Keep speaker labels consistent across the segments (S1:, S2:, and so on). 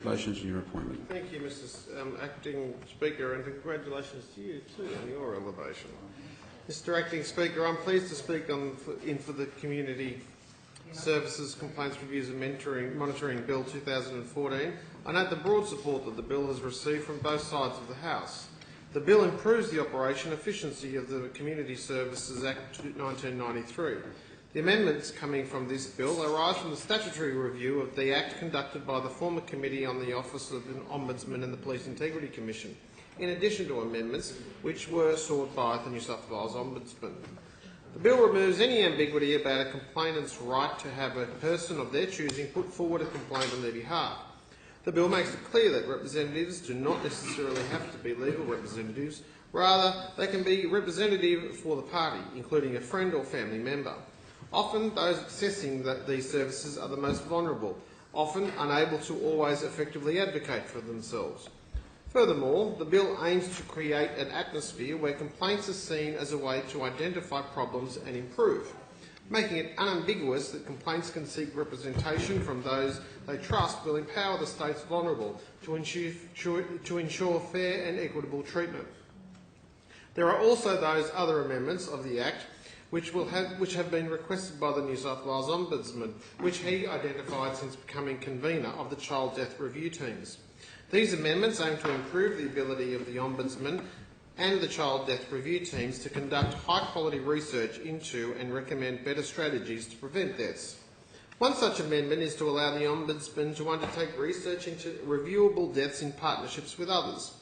S1: Congratulations on your appointment.
S2: Thank you, Mr. Acting Speaker, and congratulations to you too on your elevation. Mr. Acting Speaker, I'm pleased to speak for the Community Services Complaints Reviews and Monitoring Bill 2014. I note the broad support that the bill has received from both sides of the House. The bill improves the operation efficiency of the Community Services Act 1993. The amendments coming from this bill arise from the statutory review of the Act conducted by the former Committee on the Office of the Ombudsman and the Police Integrity Commission, in addition to amendments which were sought by the New South Wales Ombudsman. The bill removes any ambiguity about a complainant's right to have a person of their choosing put forward a complaint on their behalf. The bill makes it clear that representatives do not necessarily have to be legal representatives, rather they can be representative for the party, including a friend or family member. Often those accessing these services are the most vulnerable, often unable to always effectively advocate for themselves. Furthermore, the bill aims to create an atmosphere where complaints are seen as a way to identify problems and improve, making it unambiguous that complaints can seek representation from those they trust will empower the state's vulnerable to ensure fair and equitable treatment. There are also those other amendments of the Act which have been requested by the New South Wales Ombudsman, which he identified since becoming convener of the Child Death Review Teams. These amendments aim to improve the ability of the Ombudsman and the Child Death Review Teams to conduct high-quality research into and recommend better strategies to prevent deaths. One such amendment is to allow the Ombudsman to undertake research into reviewable deaths in partnerships with others.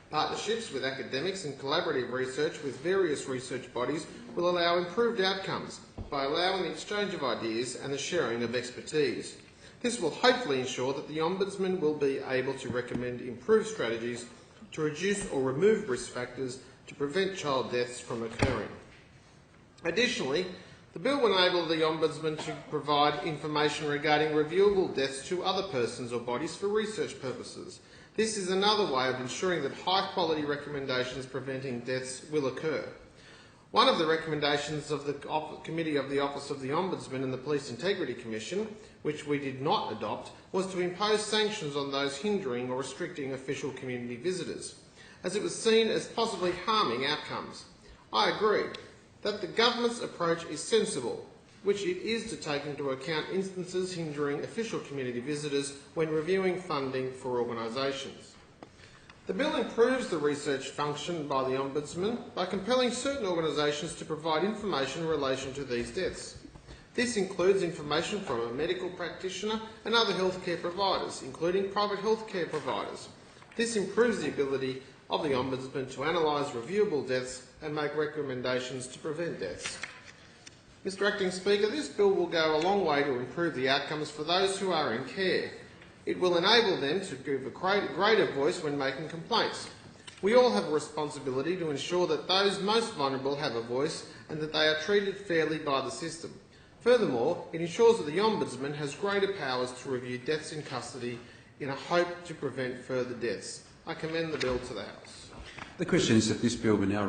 S2: Partnerships with academics and collaborative research with various research bodies will allow improved outcomes by allowing the exchange of ideas and the sharing of expertise. This will hopefully ensure that the Ombudsman will be able to recommend improved strategies to reduce or remove risk factors to prevent child deaths from occurring. Additionally, the bill will enable the Ombudsman to provide information regarding reviewable deaths to other persons or bodies for research purposes. This is another way of ensuring that high-quality recommendations preventing deaths will occur. One of the recommendations of the Committee of the Office of the Ombudsman and the Police Integrity Commission, which we did not adopt, was to impose sanctions on those hindering or restricting official community visitors, as it was seen as possibly harming outcomes. I agree that the government's approach is sensible, which it is to take into account instances hindering official community visitors when reviewing funding for organisations. The bill improves the research function by the Ombudsman by compelling certain organisations to provide information in relation to these deaths. This includes information from a medical practitioner and other healthcare providers, including private healthcare providers. This improves the ability of the Ombudsman to analyse reviewable deaths and make recommendations to prevent deaths. Mr. Acting Speaker, this bill will go a long way to improve the outcomes for those who are in care. It will enable them to give a greater voice when making complaints. We all have a responsibility to ensure that those most vulnerable have a voice and that they are treated fairly by the system. Furthermore, it ensures that the Ombudsman has greater powers to review deaths in custody in a hope to prevent further deaths. I commend the bill to the House.
S1: The question is that this bill be now